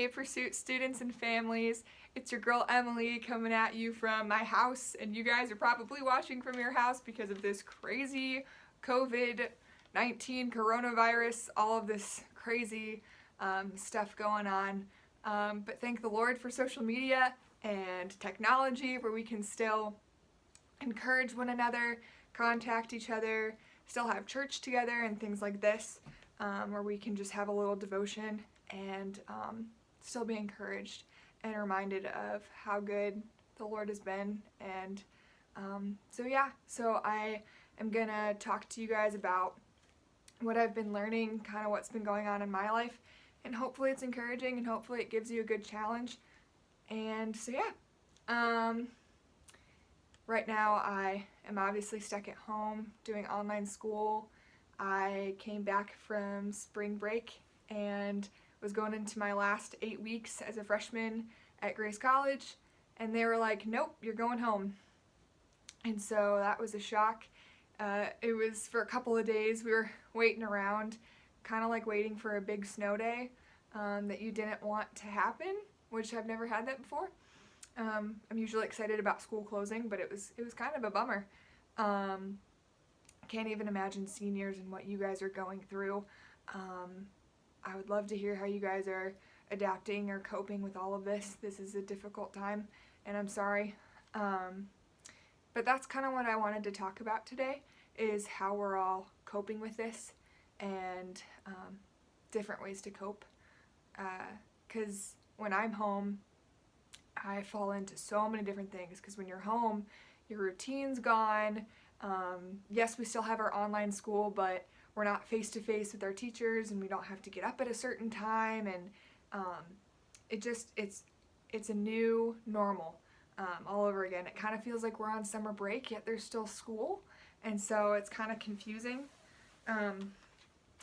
Hey Pursuit students and families, it's your girl Emily coming at you from my house, and you guys are probably watching from your house because of this crazy COVID-19 coronavirus, all of this crazy stuff going on. But thank the Lord for social media and technology where we can still encourage one another, contact each other, still have church together and things like this, where we can just have a little devotion and still be encouraged and reminded of how good the Lord has been. And so I am gonna talk to you guys about what I've been learning, kind of what's been going on in my life, and hopefully it's encouraging and hopefully it gives you a good challenge. And so right now I am obviously stuck at home doing online school. I came back from spring break and was going into my last 8 weeks as a freshman at Grace College, and they were like, nope, you're going home. And so that was a shock. It was for a couple of days. We were waiting around, kind of like waiting for a big snow day that you didn't want to happen, which I've never had that before. I'm usually excited about school closing, but it was kind of a bummer. Can't even imagine seniors and what you guys are going through. I would love to hear how you guys are adapting or coping with all of this. This is a difficult time, and I'm sorry. But that's kind of what I wanted to talk about today, is how we're all coping with this and different ways to cope. Because when I'm home, I fall into so many different things, because when you're home, your routine's gone. Yes, we still have our online school, but we're not face-to-face with our teachers, and we don't have to get up at a certain time, and it's a new normal all over again. It kind of feels like we're on summer break, yet there's still school, and so it's kind of confusing.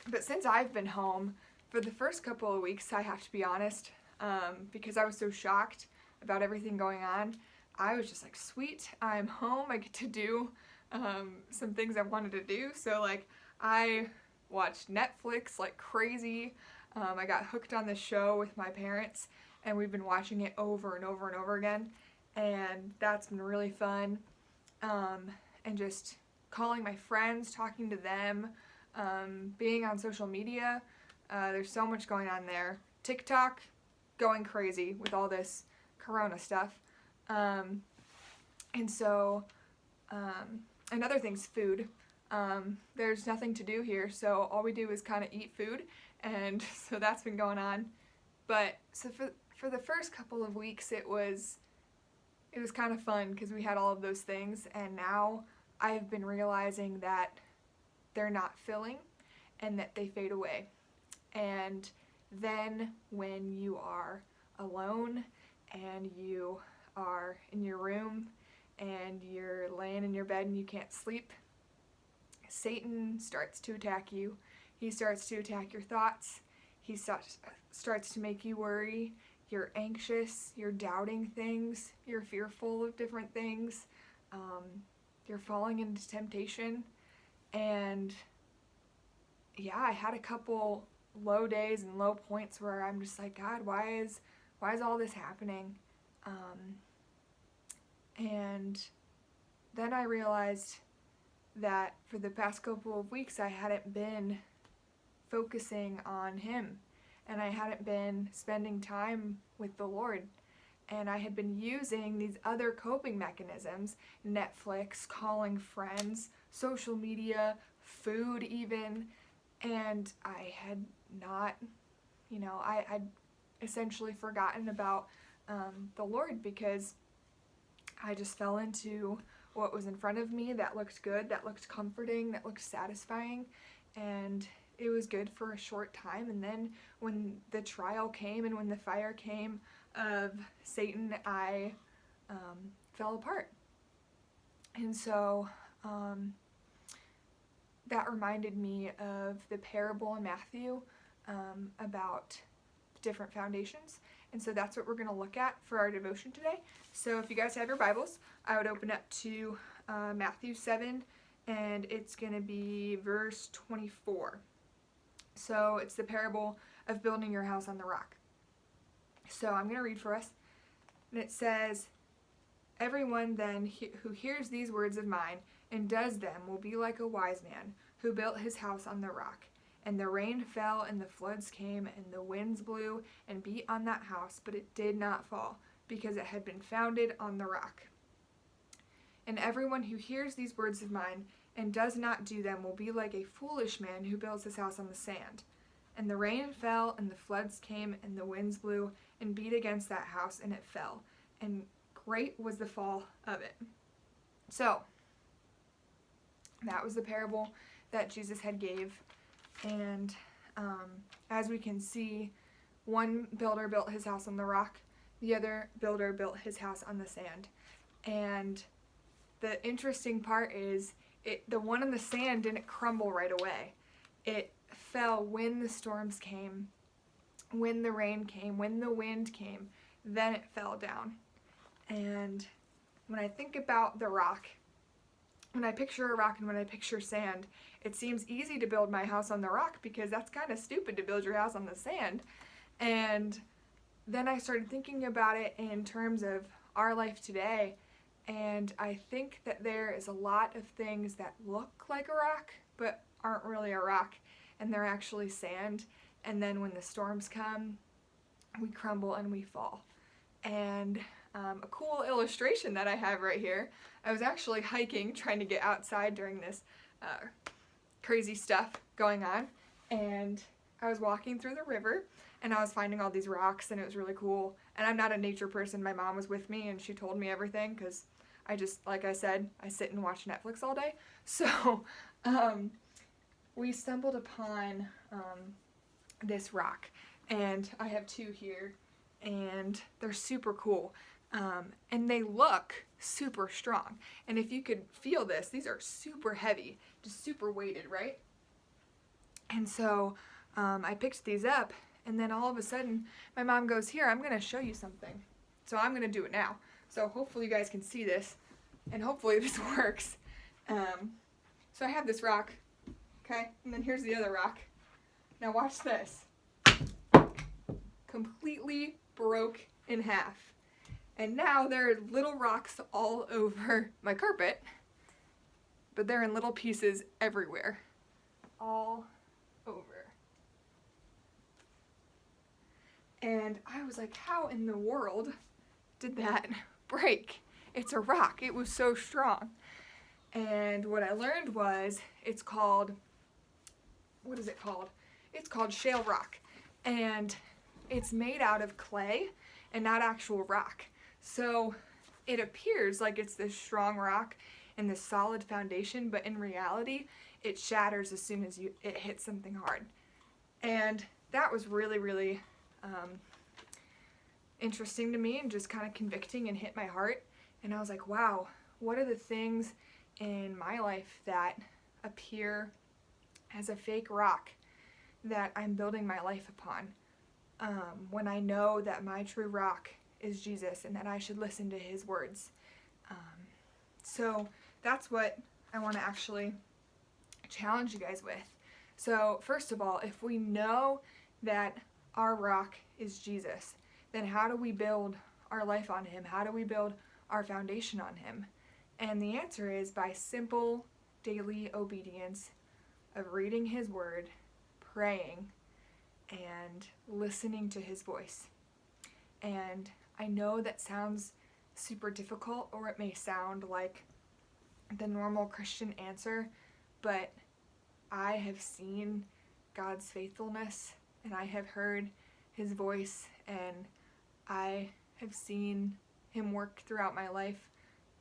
But since I've been home, for the first couple of weeks, I have to be honest, because I was so shocked about everything going on, I was just like, sweet, I'm home, I get to do some things I wanted to do. So like, I watched Netflix like crazy. I got hooked on this show with my parents, and we've been watching it over and over and over again, and that's been really fun. And just calling my friends, talking to them, being on social media. There's so much going on there. TikTok, going crazy with all this corona stuff. And so another thing's food. There's nothing to do here, so all we do is kind of eat food, and so that's been going on. But so for the first couple of weeks, it was kind of fun because we had all of those things, and now I've been realizing that they're not filling and that they fade away. And then when you are alone and you are in your room and you're laying in your bed and you can't sleep, Satan starts to attack you. He starts to attack your thoughts. He starts to make you worry. You're anxious. You're doubting things. You're fearful of different things. You're falling into temptation. And yeah, I had a couple low days and low points where I'm just like, God, why is all this happening? And then I realized that for the past couple of weeks I hadn't been focusing on Him, and I hadn't been spending time with the Lord, and I had been using these other coping mechanisms, Netflix, calling friends, social media, food even, and I had not, I'd essentially forgotten about the Lord, because I just fell into what was in front of me that looked good, that looked comforting, that looked satisfying, and it was good for a short time. And then when the trial came and when the fire came of Satan, I fell apart. And so that reminded me of the parable in Matthew about different foundations. And so that's what we're going to look at for our devotion today. So if you guys have your Bibles, I would open up to Matthew 7, and it's going to be verse 24. So it's the parable of building your house on the rock. So I'm going to read for us. And it says, "Everyone then who hears these words of mine and does them will be like a wise man who built his house on the rock. And the rain fell, and the floods came, and the winds blew and beat on that house, but it did not fall, because it had been founded on the rock. And everyone who hears these words of mine and does not do them will be like a foolish man who builds his house on the sand. And the rain fell, and the floods came, and the winds blew and beat against that house, and it fell. And great was the fall of it." So, that was the parable that Jesus had gave. And as we can see, one builder built his house on the rock, the other builder built his house on the sand. And the interesting part is the one on the sand didn't crumble right away. It fell when the storms came, when the rain came, when the wind came, then it fell down. And when I think about the rock, when I picture a rock and when I picture sand, it seems easy to build my house on the rock because that's kind of stupid to build your house on the sand. And then I started thinking about it in terms of our life today, and I think that there is a lot of things that look like a rock but aren't really a rock, and they're actually sand. And then when the storms come, we crumble and we fall. And a cool illustration that I have right here, I was actually hiking, trying to get outside during this crazy stuff going on, and I was walking through the river, and I was finding all these rocks, and it was really cool. And I'm not a nature person. My mom was with me, and she told me everything, because I just, like I said, I sit and watch Netflix all day. So we stumbled upon this rock, and I have two here, and they're super cool. And they look super strong. And if you could feel this, these are super heavy, just super weighted, right? And so I picked these up, and then all of a sudden, my mom goes, "Here, I'm going to show you something." So I'm going to do it now. So hopefully you guys can see this, and hopefully this works. So I have this rock, okay? And then here's the other rock. Now watch this. Completely broke in half. And now there are little rocks all over my carpet, but they're in little pieces everywhere. All over. And I was like, how in the world did that break? It's a rock. It was so strong. And what I learned was it's called, what is it called? It's called shale rock. And it's made out of clay and not actual rock. So it appears like it's this strong rock and this solid foundation, but in reality, it shatters as soon as it hits something hard. And that was really, really interesting to me and just kind of convicting and hit my heart. And I was like, wow, what are the things in my life that appear as a fake rock that I'm building my life upon, when I know that my true rock is Jesus and that I should listen to his words. So that's what I want to actually challenge you guys with. So first of all, if we know that our rock is Jesus, then how do we build our life on him? How do we build our foundation on him? And the answer is by simple daily obedience of reading his word, praying, and listening to his voice. And I know that sounds super difficult, or it may sound like the normal Christian answer, but I have seen God's faithfulness, and I have heard his voice, and I have seen him work throughout my life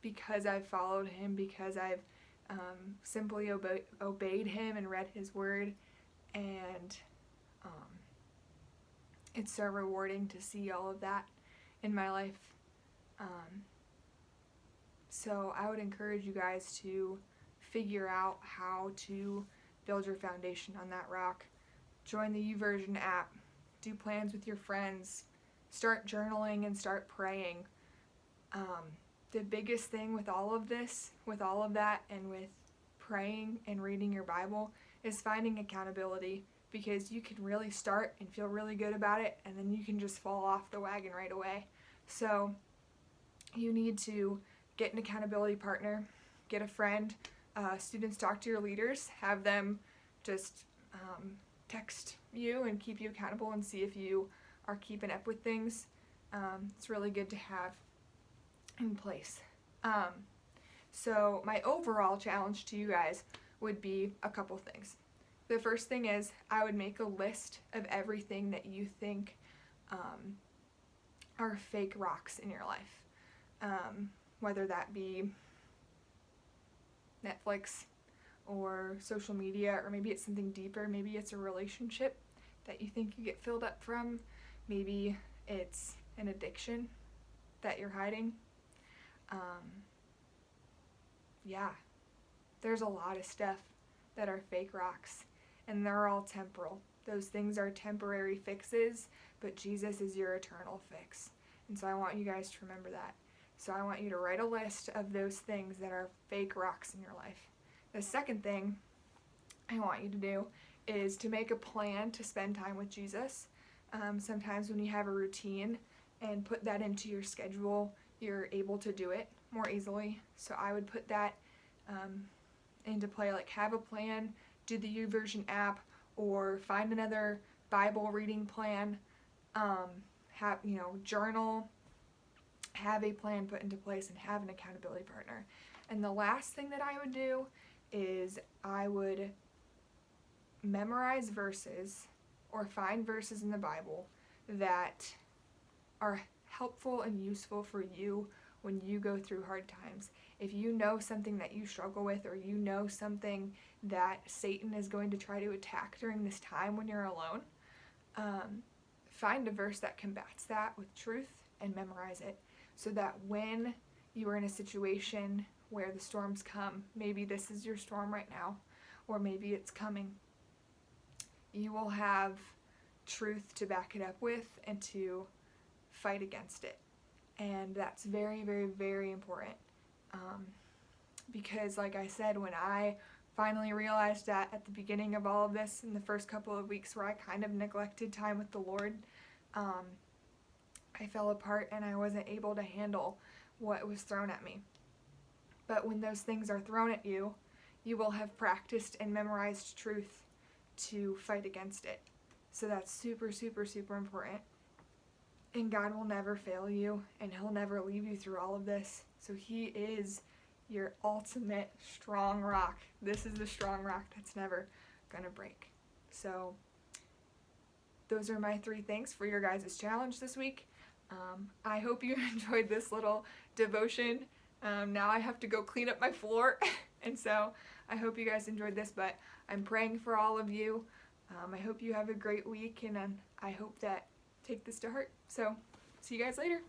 because I've followed him, because I've simply obeyed him and read his word. And it's so rewarding to see all of that in my life. So I would encourage you guys to figure out how to build your foundation on that rock. Join the YouVersion app. Do plans with your friends. Start journaling and start praying. The biggest thing with all of this, with all of that, and with praying and reading your Bible is finding accountability. because you can really start and feel really good about it, and then you can just fall off the wagon right away. So you need to get an accountability partner, get a friend. Students, talk to your leaders, have them just text you and keep you accountable and see if you are keeping up with things. It's really good to have in place. So my overall challenge to you guys would be a couple things. The first thing is I would make a list of everything that you think are fake rocks in your life. Whether that be Netflix or social media, or maybe it's something deeper. Maybe it's a relationship that you think you get filled up from. Maybe it's an addiction that you're hiding. Yeah, there's a lot of stuff that are fake rocks, and they're all temporal. Those things are temporary fixes, but Jesus is your eternal fix. And so I want you guys to remember that. So I want you to write a list of those things that are fake rocks in your life. The second thing I want you to do is to make a plan to spend time with Jesus. Sometimes when you have a routine and put that into your schedule, you're able to do it more easily. So I would put that into play, like have a plan, do the YouVersion app, or find another Bible reading plan, journal, have a plan put into place, and have an accountability partner. And the last thing that I would do is I would memorize verses or find verses in the Bible that are helpful and useful for you when you go through hard times. If you know something that you struggle with, or you know something that Satan is going to try to attack during this time when you're alone, find a verse that combats that with truth and memorize it, so that when you are in a situation where the storms come, maybe this is your storm right now, or maybe it's coming, you will have truth to back it up with and to fight against it. And that's very, very, very important. Because like I said, when I finally realized that at the beginning of all of this, in the first couple of weeks where I kind of neglected time with the Lord, I fell apart and I wasn't able to handle what was thrown at me. But when those things are thrown at you, you will have practiced and memorized truth to fight against it. So that's super, super, super important. And God will never fail you, and He'll never leave you through all of this. So He is your ultimate strong rock. This is the strong rock that's never gonna break. So those are my 3 things for your guys' challenge this week. I hope you enjoyed this little devotion. Now I have to go clean up my floor, and so I hope you guys enjoyed this, but I'm praying for all of you. I hope you have a great week, and I hope that take this to heart. So see you guys later.